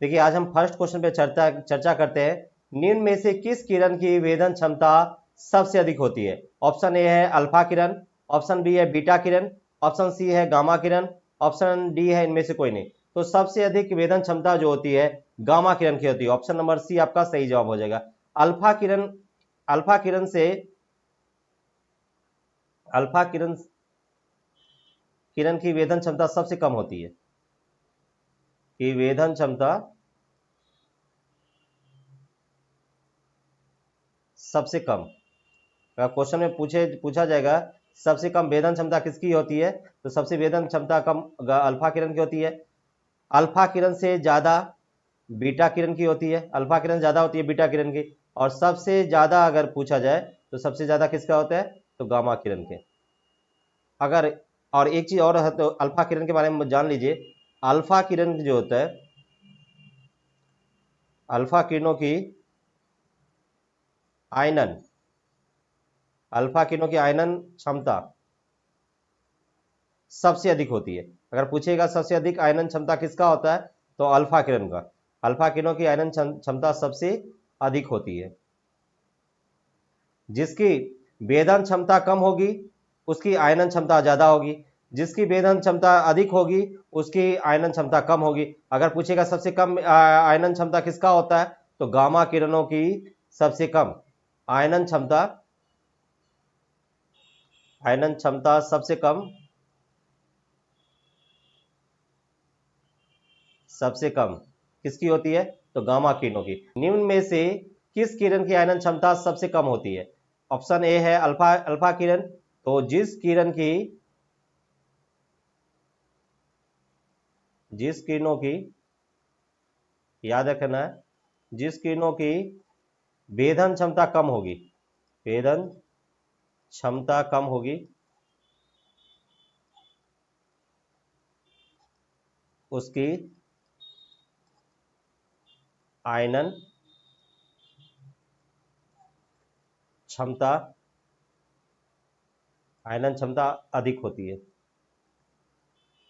देखिए आज हम फर्स्ट क्वेश्चन पे चर्चा करते हैं। निम्न में से किस किरण की वेधन क्षमता सबसे अधिक होती है? ऑप्शन ए है अल्फा किरण, ऑप्शन बी है बीटा किरण, ऑप्शन सी है गामा किरण, ऑप्शन डी है इनमें से कोई नहीं। तो सबसे अधिक वेधन क्षमता जो होती है गामा किरण की होती है। ऑप्शन नंबर सी आपका सही जवाब हो जाएगा। अल्फा किरण अल्फा किरण से अल्फा किरण की वेधन क्षमता सबसे कम होती है। कि वेधन क्षमता सबसे कम, क्वेश्चन में पूछा जाएगा सबसे कम वेधन क्षमता किसकी होती है, तो सबसे वेधन क्षमता कम अल्फा किरण की होती है। अल्फा किरण से ज्यादा बीटा किरण की होती है। अल्फा किरण ज्यादा होती है बीटा किरण की। और सबसे ज्यादा अगर पूछा जाए तो सबसे ज्यादा किसका होता है, तो गामा किरण के। अगर और एक चीज और है तो अल्फा किरण के बारे में जान लीजिए। अल्फा किरण जो होता है, अल्फा किरणों की आयनन अल्फा किरणों की आयनन क्षमता सबसे अधिक होती है। अगर पूछेगा सबसे अधिक आयनन क्षमता किसका होता है, तो अल्फा किरण का। अल्फा किरणों की आयनन क्षमता सबसे अधिक होती है। जिसकी वेधन क्षमता कम होगी उसकी आयनन क्षमता ज्यादा होगी, जिसकी वेधन क्षमता अधिक होगी उसकी आयनन क्षमता कम होगी। अगर पूछेगा सबसे कम आयनन क्षमता किसका होता है, तो गामा किरणों की सबसे कम आयनन क्षमता सबसे कम किसकी होती है, तो गामा किरणों की। निम्न में से किस किरण की आयनन क्षमता सबसे कम होती है? ऑप्शन ए है अल्फा अल्फा किरण। तो जिस किरणों की याद रखना है, जिस किरणों की वेधन क्षमता कम होगी, वेधन क्षमता कम होगी, उसकी आयनन क्षमता अधिक होती है।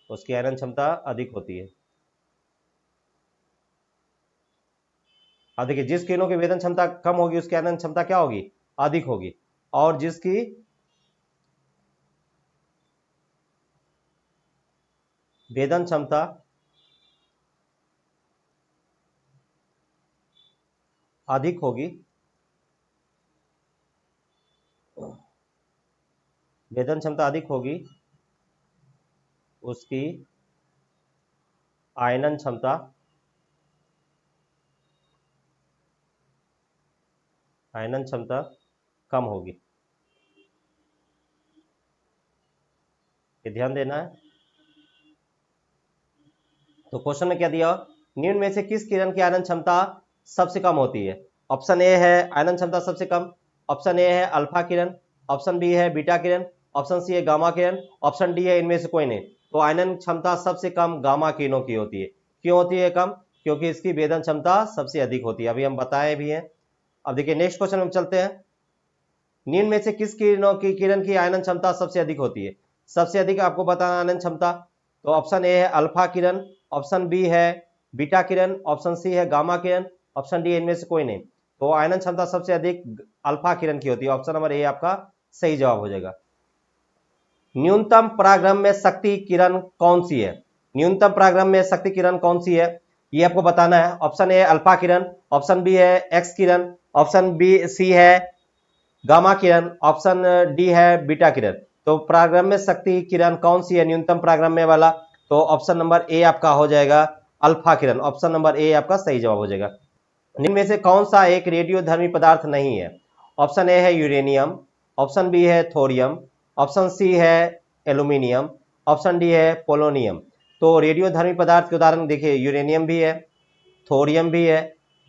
उसकी आयनन क्षमता अधिक होती है। अब देखिए जिस किरणों की वेधन क्षमता कम होगी उसकी आयनन क्षमता क्या होगी, अधिक होगी। और जिसकी वेधन क्षमता अधिक होगी, वेधन क्षमता अधिक होगी, उसकी आयनन क्षमता कम होगी। ये ध्यान देना है। तो क्वेश्चन में क्या दिया, निम्न में से किस किरण की आयनन क्षमता सबसे कम होती है? ऑप्शन ए है आयनन क्षमता सबसे कम, ऑप्शन ए है अल्फा किरण, ऑप्शन बी है बीटा किरण, ऑप्शन सी है गामा किरण, ऑप्शन डी है इनमें से कोई नहीं। तो आयनन क्षमता सबसे कम गामा किरणों की होती है। क्यों होती है कम, क्योंकि इसकी वेधन क्षमता सबसे अधिक होती है, अभी हम बताए भी हैं। अब देखिए नेक्स्ट क्वेश्चन में चलते हैं। निम्न में से किस किरण की आयनन क्षमता सबसे अधिक होती है? सबसे अधिक आपको बताना आयनन क्षमता। तो ऑप्शन ए है अल्फा किरण, ऑप्शन बी है बीटा किरण, ऑप्शन सी है गामा किरण, ऑप्शन डी इनमें से कोई नहीं। तो आयनन क्षमता सबसे अधिक अल्फा किरण की होती है। ऑप्शन नंबर ए आपका सही जवाब हो जाएगा। न्यूनतम परागरम में शक्ति किरण कौन सी है? न्यूनतम परागरम में शक्ति किरण कौन सी है, ये आपको बताना है। ऑप्शन ए अल्फा किरण, ऑप्शन बी है एक्स किरण, ऑप्शन बी सी है गामा किरण, ऑप्शन डी है बीटा किरण। तो परागरम में शक्ति किरण कौन सी है न्यूनतम परागरम में वाला, तो ऑप्शन नंबर ए आपका हो जाएगा अल्फा किरण। ऑप्शन नंबर ए आपका सही जवाब हो जाएगा। निम्न में से कौन सा एक रेडियोधर्मी पदार्थ नहीं है? ऑप्शन ए है यूरेनियम, ऑप्शन बी है थोरियम, ऑप्शन सी है एल्यूमिनियम, ऑप्शन डी है पोलोनियम। तो रेडियोधर्मी पदार्थ के उदाहरण देखिए यूरेनियम भी है, थोरियम भी है,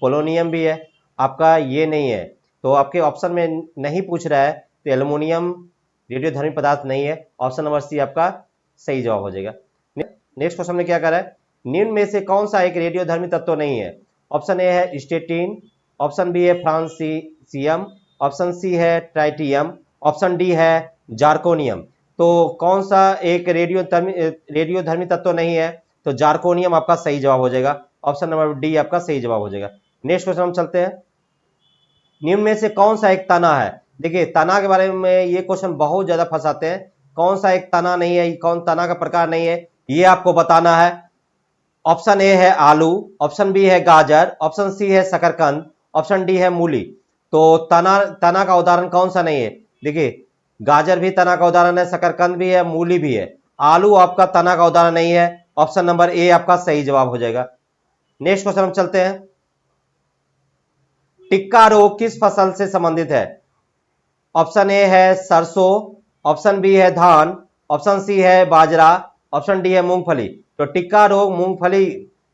पोलोनियम भी है। आपका ये नहीं है, तो आपके ऑप्शन में नहीं पूछ रहा है, तो एल्यूमिनियम रेडियोधर्मी पदार्थ नहीं है। ऑप्शन नंबर सी आपका सही जवाब हो जाएगा। नेक्स्ट क्वेश्चन में क्या कर रहा है, निम्न में से कौन सा एक रेडियोधर्मी तत्व नहीं है? ऑप्शन ए है स्टेटिन, ऑप्शन बी है फ्रांसीसियम, ऑप्शन सी है ट्राइटियम, ऑप्शन डी है जार्कोनियम। तो कौन सा एक रेडियोधर्मी तत्व नहीं है, तो जार्कोनियम आपका सही जवाब हो जाएगा। ऑप्शन नंबर डी आपका सही जवाब हो जाएगा। नेक्स्ट क्वेश्चन हम चलते हैं। निम्न में से कौन सा एक तना है? देखिए तना के बारे में ये क्वेश्चन बहुत ज्यादा फंसाते हैं। कौन सा एक तना नहीं है, कौन तना का प्रकार नहीं है, ये आपको बताना है। ऑप्शन ए है आलू, ऑप्शन बी है गाजर, ऑप्शन सी है शकरकंद, ऑप्शन डी है मूली। तो तना तना का उदाहरण कौन सा नहीं है? देखिए गाजर भी तना का उदाहरण है, शकरकंद भी है, मूली भी है। आलू आपका तना का उदाहरण नहीं है। ऑप्शन नंबर ए आपका सही जवाब हो जाएगा। नेक्स्ट क्वेश्चन हम चलते हैं। टिक्का रोग किस फसल से संबंधित है? ऑप्शन ए है सरसों, ऑप्शन बी है धान, ऑप्शन सी है बाजरा, ऑप्शन डी है मूंगफली। तो टिक्का रोग मूंगफली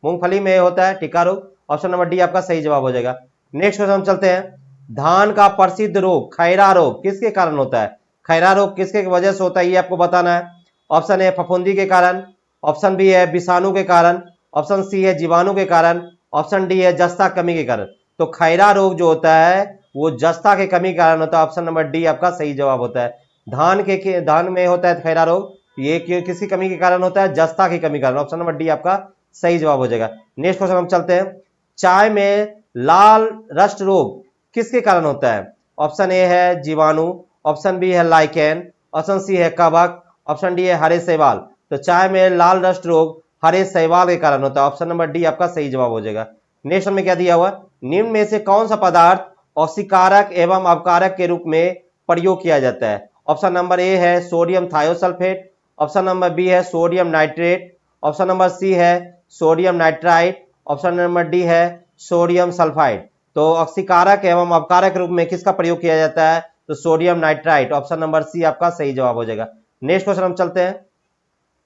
मूंगफली में होता है टिक्का रोग। ऑप्शन नंबर डी आपका सही जवाब हो जाएगा। नेक्स्ट क्वेश्चन हम चलते हैं। धान का प्रसिद्ध रोग खैरा रोग किसके कारण होता है? खैरा रोग किसके वजह से होता है ये आपको बताना है। ऑप्शन ए फफूंदी के कारण, ऑप्शन बी है विषाणु के कारण, ऑप्शन सी है जीवाणु के कारण, ऑप्शन डी है जस्ता कमी के कारण। तो खैरा रोग जो होता है वो जस्ता के कमी के कारण होता है। ऑप्शन नंबर डी आपका सही जवाब होता है। धान में होता है खैरा रोग, ये किसकी कमी के कारण होता है? जस्ता की कमी के कारण। ऑप्शन नंबर डी आपका सही जवाब हो जाएगा। नेक्स्ट क्वेश्चन हम चलते हैं। चाय में लाल रस्ट रोग किसके कारण होता है? ऑप्शन ए है जीवाणु, ऑप्शन बी है लाइकेन, ऑप्शन सी है कवक, ऑप्शन डी है हरे शैवाल। तो चाय में लाल रस्ट रोग हरे शैवाल के कारण होता है। ऑप्शन नंबर डी आपका सही जवाब हो जाएगा। नेक्स्ट में क्या दिया हुआ? निम्न में से कौन सा पदार्थ औषधिकारक एवं अवकारक के रूप में प्रयोग किया जाता है? ऑप्शन नंबर ए है sodium thiosulphate, option number B है sodium nitrate, option number C है sodium nitrite, option number D है सोडियम सल्फाइड। तो ऑक्सीकारक एवं अपकारक रूप में किसका प्रयोग किया जाता है? तो sodium nitrite. Option number C आपका सही जवाब हो जाएगा। नेक्स्ट क्वेश्चन हम चलते हैं।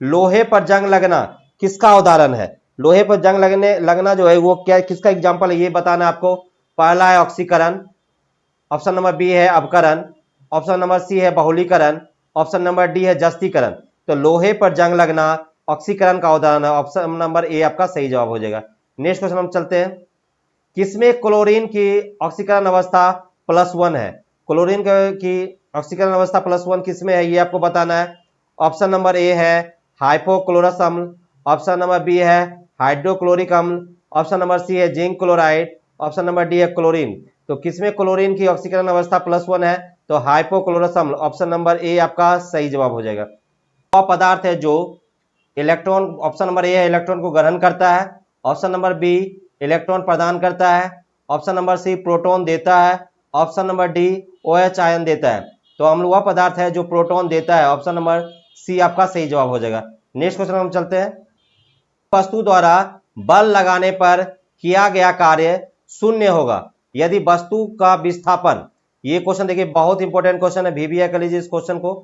लोहे पर जंग लगना किसका उदाहरण है? लोहे पर जंग लगना जो है वो क्या किसका एग्जाम्पल है ये बताना है आपको। पहला है ऑक्सीकरण, ऑप्शन नंबर बी है अवकरण, ऑप्शन नंबर सी है बहुलीकरण, ऑप्शन नंबर डी है जस्तीकरण। तो लोहे पर जंग लगना ऑक्सीकरण का उदाहरण है। ऑप्शन नंबर ए आपका सही जवाब हो जाएगा। नेक्स्ट क्वेश्चन हम चलते हैं। किसमें क्लोरीन की ऑक्सीकरण अवस्था +1 है? क्लोरीन की ऑक्सीकरण अवस्था +1 किसमें है ये आपको बताना है। ऑप्शन नंबर ए है हाइपोक्लोरस अम्ल, ऑप्शन नंबर बी है हाइड्रोक्लोरिक अम्ल, ऑप्शन नंबर सी है zinc chloride, option number D है क्लोरीन। तो किसमें क्लोरीन की ऑक्सीकरण अवस्था +1 है? तो हाइपोक्लोरस अम्ल। ऑप्शन नंबर ए आपका सही जवाब हो जाएगा। वह पदार्थ है जो इलेक्ट्रॉन, ऑप्शन नंबर ए है इलेक्ट्रॉन को ग्रहण करता है, ऑप्शन नंबर बी इलेक्ट्रॉन प्रदान करता है, ऑप्शन नंबर सी प्रोटॉन देता है, option number D OH ion देता है। तो अम्ल वह पदार्थ है जो प्रोटॉन देता है। ऑप्शन नंबर सी आपका सही जवाब हो जाएगा। नेक्स्ट क्वेश्चन हम चलते हैं। वस्तु द्वारा बल लगाने पर किया गया कार्य शून्य होगा यदि वस्तु का विस्थापन, ये क्वेश्चन देखिए बहुत इंपॉर्टेंट क्वेश्चन है, VBA कर लीजिए इस क्वेश्चन को।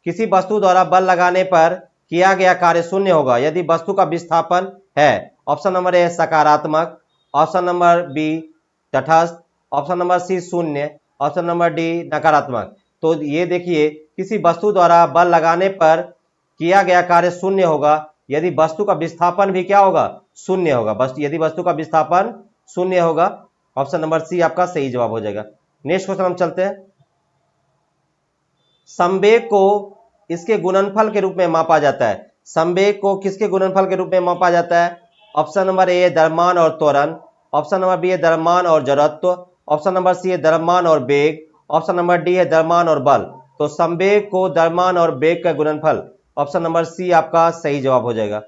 किसी वस्तु द्वारा बल लगाने पर किया गया कार्य शून्य होगा यदि वस्तु का विस्थापन है। ऑप्शन नंबर ए सकारात्मक, ऑप्शन नंबर बी तटस्थ, ऑप्शन नंबर सी शून्य, ऑप्शन नंबर डी नकारात्मक। तो ये देखिए किसी वस्तु द्वारा बल लगाने पर किया गया कार्य शून्य होगा यदि वस्तु का विस्थापन भी क्या होगा? शून्य होगा। बस यदि वस्तु का विस्थापन शून्य होगा। ऑप्शन नंबर सी आपका सही जवाब हो जाएगा। नेक्स्ट क्वेश्चन हम चलते हैं। संवेग को इसके गुणनफल के रूप में मापा जाता है। संवेग को किसके गुणनफल के रूप में मापा जाता है? ऑप्शन नंबर ए द्रव्यमान और त्वरण, ऑप्शन नंबर बी है द्रव्यमान और जड़त्व, ऑप्शन नंबर सी है द्रव्यमान और वेग, ऑप्शन नंबर डी है द्रव्यमान और बल। तो संवेग को द्रव्यमान और वेग का गुणनफल, ऑप्शन नंबर सी आपका सही जवाब हो जाएगा।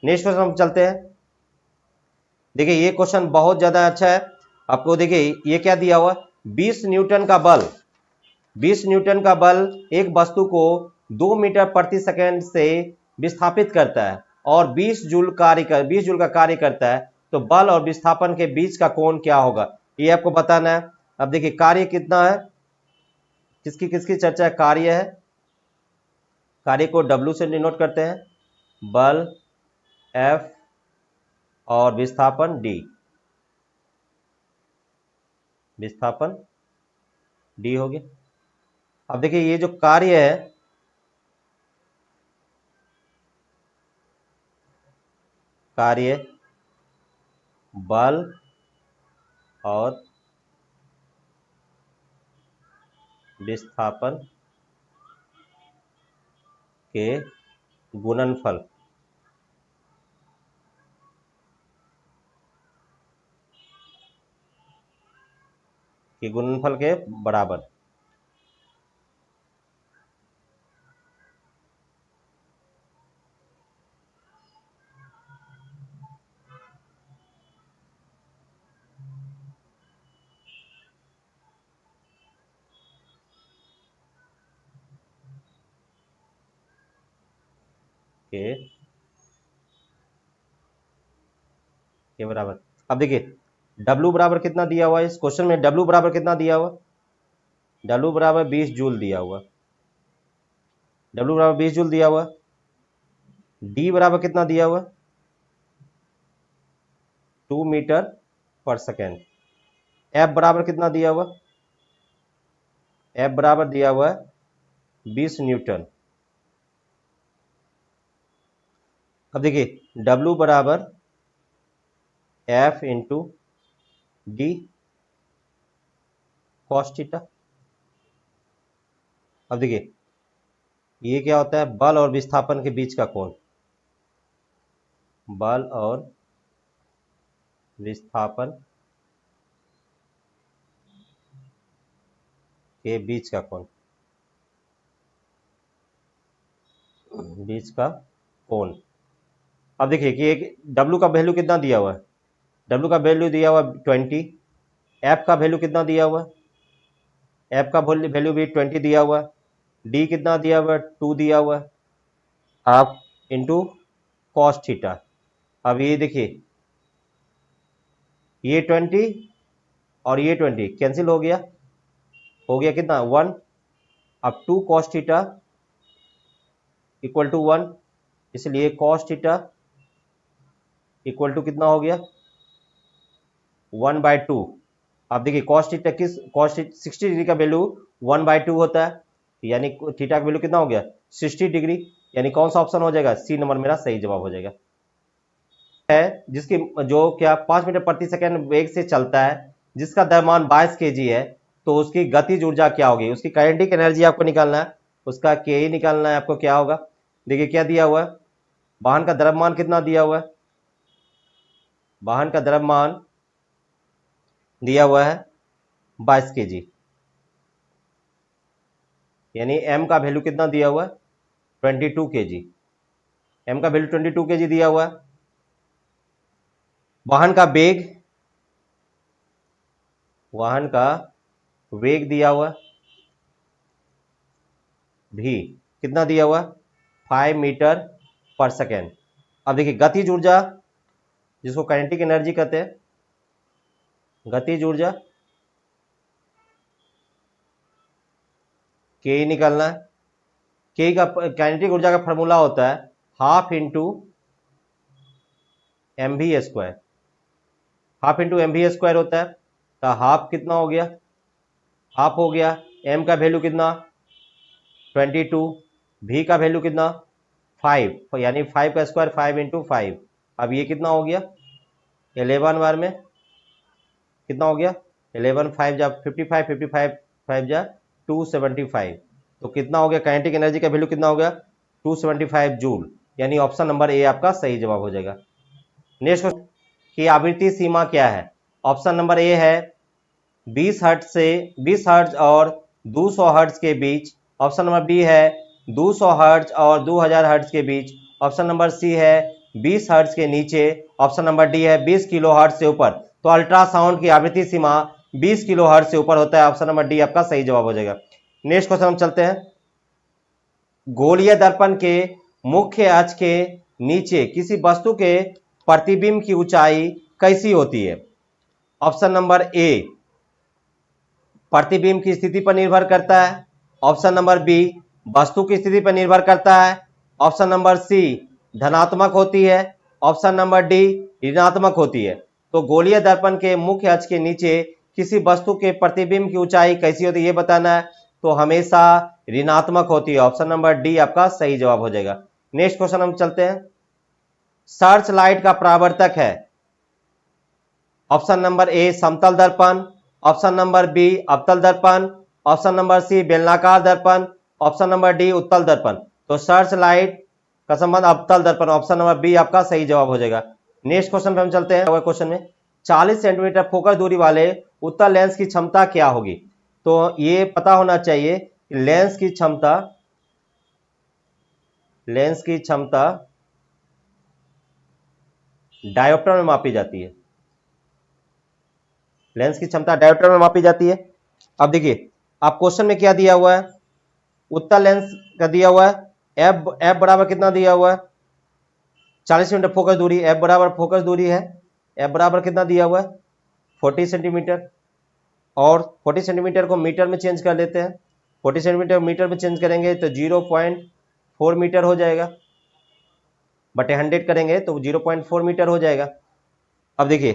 नेक्स्ट क्वेश्चन हम चलते हैं। देखिए ये क्वेश्चन बहुत ज्यादा अच्छा है आपको। देखिए ये क्या दिया हुआ, 20 न्यूटन का बल, 20 न्यूटन का बल एक वस्तु को 2 मीटर प्रति सेकंड से विस्थापित करता है और 20 जूल का कार्य करता है। तो बल और विस्थापन के बीच का कोण क्या होगा ये आपको बताना है। अब देखिए कार्य कितना है, किसकी किसकी चर्चा है? कार्य है, कार्य को W से डिनोट करते हैं, बल F और विस्थापन D, विस्थापन D हो गया। अब देखिए ये जो कार्य है, कार्य बल और विस्थापन के गुणनफल, कि गुणनफल के बराबर। के बराबर, अब देखिए W बराबर कितना दिया हुआ है इस क्वेश्चन में, W बराबर कितना दिया हुआ, W बराबर 20 जूल दिया हुआ, W बराबर 20 जूल दिया हुआ। D बराबर कितना दिया हुआ, 2 मीटर पर सेकेंड। F बराबर कितना दिया हुआ, F बराबर दिया हुआ है 20 न्यूटन। अब देखिए W बराबर F into D cos theta. अब देखिए ये क्या होता है, बल और विस्थापन के बीच का कोण, बल और विस्थापन के बीच का कोण, बीच का कोण। अब देखिए कि एक W का वैल्यू कितना दिया हुआ है, W का वैल्यू दिया हुआ 20, F का वैल्यू कितना दिया हुआ, F का वैल्यू भी 20 दिया हुआ, D कितना दिया हुआ, 2 दिया हुआ, आप इंटू कॉस थीटा। अब ये देखिए ये 20 और ये 20 कैंसिल हो गया कितना 1। अब 2 कॉस थीटा इक्वल टू 1, इसलिए कॉस थीटा इक्वल टू कितना हो गया 1/2। अब देखिए कॉस थीटा 60 डिग्री का वैल्यू 1/2 होता है, यानी थीटा का वैल्यू कितना हो गया 60 डिग्री, यानी कौन सा ऑप्शन हो जाएगा, सी नंबर मेरा सही जवाब हो जाएगा। है जिसकी जो क्या 5 मीटर प्रति सेकंड वेग से चलता है, जिसका द्रव्यमान 22 kg है, तो उसकी गतिज ऊर्जा क्या होगी, उसकी काइनेटिक एनर्जी आपको निकालना है, उसका के निकालना है आपको। क्या होगा, देखिए क्या दिया हुआ है, वाहन का द्रव्यमान कितना दिया हुआ है, वाहन का द्रव्यमान दिया हुआ है 22 kg, यानी m का वैल्यू कितना दिया हुआ है 22 kg, m का वैल्यू 22 kg दिया हुआ है। वाहन का वेग दिया हुआ भी कितना दिया हुआ 5 मीटर पर सेकेंड। अब देखिए गतिज ऊर्जा जिसको काइनेटिक एनर्जी कहते हैं, गतिज ऊर्जा के निकालना है, के का काइनेटिक ऊर्जा का फॉर्मूला होता है half into mv², half into mv² होता है। तो हाफ कितना हो गया, हाफ हो गया, m का वैल्यू कितना 22, v का वैल्यू कितना 5, यानी 5 का स्क्वायर 5 इंटू 5। अब ये कितना हो गया 11 बार में कितना हो गया 11 5 जा 55, 55 5 जा 275, तो कितना हो गया काइनेटिक एनर्जी का वैल्यू कितना हो गया 275 जूल, यानी ऑप्शन नंबर ए आपका सही जवाब हो जाएगा। नेक्स्ट क्वेश्चन की आवृत्ति सीमा क्या है, ऑप्शन नंबर ए है 20 हर्ट्ज से 20 हर्ट्ज और 200 हर्ट्ज के बीच, ऑप्शन नंबर बी है 200 हर्ट्ज और 2000 हर्ट्ज के बीच, ऑप्शन नंबर सी है 20 हर्ट्ज के नीचे, ऑप्शन नंबर डी है 20 किलो हर्ट्ज से ऊपर। तो अल्ट्रासाउंड की आवृत्ति सीमा 20 किलो हर्ट्ज से ऊपर होता है, ऑप्शन नंबर डी आपका सही जवाब हो जाएगा। नेक्स्ट क्वेश्चन हम चलते हैं, गोलीय दर्पण के मुख्य अक्ष के नीचे किसी वस्तु के प्रतिबिंब की ऊंचाई कैसी होती है, ऑप्शन नंबर ए प्रतिबिंब की स्थिति पर निर्भर करता है, ऑप्शन नंबर बी वस्तु की स्थिति पर निर्भर करता है, ऑप्शन नंबर सी धनात्मक होती है, ऑप्शन नंबर डी ऋणात्मक होती है। तो गोलीय दर्पण के मुख्य अक्ष के नीचे किसी वस्तु के प्रतिबिंब की ऊंचाई कैसी होती है ये बताना है, तो हमेशा ऋणात्मक होती है, ऑप्शन नंबर डी आपका सही जवाब हो जाएगा। नेक्स्ट क्वेश्चन हम चलते हैं, सर्च लाइट का परावर्तक है, ऑप्शन नंबर ए समतल दर्पण, ऑप्शन नंबर बी अवतल दर्पण, ऑप्शन नंबर सी बेलनाकार दर्पण, ऑप्शन नंबर डी उत्तल दर्पण। तो सर्च लाइट का संबंध अवतल दर्पण, ऑप्शन नंबर बी आपका सही जवाब हो जाएगा। नेक्स्ट क्वेश्चन पे हम चलते हैं, क्वेश्चन में 40 सेंटीमीटर फोकस दूरी वाले उत्तल लेंस की क्षमता क्या होगी। तो ये पता होना चाहिए कि लेंस की क्षमता डायोप्टर में मापी जाती है। लेंस की क्षमता डायोप्टर में मापी जाती है। अब देखिए आप क्वेश्चन में क्या दिया हुआ है, उत्तल लेंस का दिया हुआ है, एफ बराबर कितना दिया हुआ है 40 सेंटीमीटर फोकस दूरी, एफ बराबर फोकस दूरी है, एफ बराबर कितना दिया हुआ है 40 सेंटीमीटर, और 40 सेंटीमीटर को मीटर में चेंज कर लेते हैं। 40 सेंटीमीटर मीटर में चेंज करेंगे तो 0.4 मीटर हो जाएगा, बटे 100 करेंगे तो 0.4 मीटर हो जाएगा। अब देखिए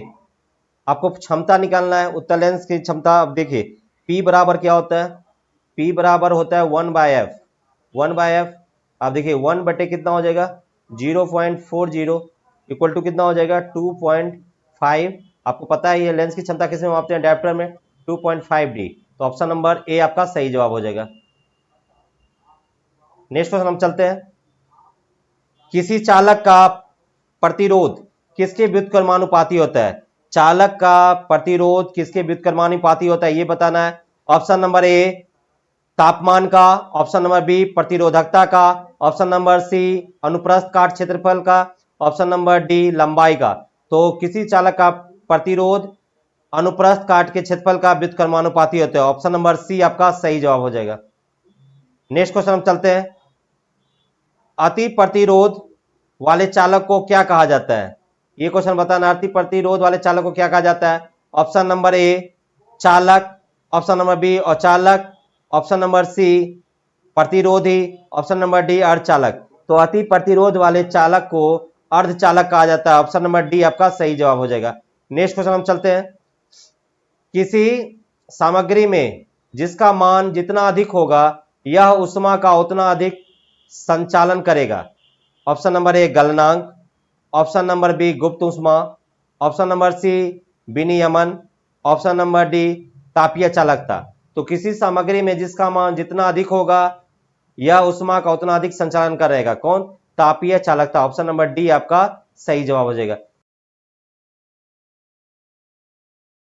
आपको क्षमता निकालना है उत्तल लेंस की क्षमता। अब देखिए P बराबर क्या होता है, P बराबर होता है 1/f, 1/f। आप देखिए 1 बटे कितना हो जाएगा 0.40 इक्वल टू कितना हो जाएगा 2.5। आपको पता है ये लेंस की क्षमता किस में मापते हैं, डायोप्टर में, 2.5D। तो ऑप्शन नंबर ए आपका सही जवाब हो जाएगा। नेक्स्ट क्वेश्चन हम चलते हैं। किसी चालक का प्रतिरोध किसके व्युत्क्रमानुपाती होता है। चालक का प्रतिरोध किसके व्युत्क्रमानुपाती होता है ये बताना है। ऑप्शन नंबर ए तापमान का, ऑप्शन नंबर बी प्रतिरोधकता का, ऑप्शन नंबर सी अनुप्रस्थ काट क्षेत्रफल का, ऑप्शन नंबर डी लंबाई का। तो किसी चालक का प्रतिरोध अनुप्रस्थ काट के क्षेत्रफल का व्युत्क्रमानुपाती होता है। ऑप्शन नंबर सी आपका सही जवाब हो जाएगा। नेक्स्ट क्वेश्चन हम चलते हैं। अति प्रतिरोध वाले चालक को क्या कहा जाता है, ये क्वेश्चन बताना। अति प्रतिरोध वाले चालक को क्या कहा जाता है। ऑप्शन नंबर ए चालक, ऑप्शन नंबर बी अचालक, ऑप्शन नंबर सी प्रतिरोधी, ऑप्शन नंबर डी अर्धचालक। तो अति प्रतिरोध वाले चालक को अर्धचालक कहा जाता है। ऑप्शन नंबर डी आपका सही जवाब हो जाएगा। नेक्स्ट क्वेश्चन हम चलते हैं। किसी सामग्री में जिसका मान जितना अधिक होगा यह उष्मा का उतना अधिक संचालन करेगा। ऑप्शन नंबर ए गलनांक, ऑप्शन नंबर बी गुप्त उष्मा, ऑप्शन नंबर सी विनियमन, ऑप्शन नंबर डी तापीय चालकता। तो किसी सामग्री में जिसका मान जितना अधिक होगा यह उष्मा का उतना अधिक संचालन करेगा, कौन, तापीय चालकता। ऑप्शन नंबर डी आपका सही जवाब हो जाएगा।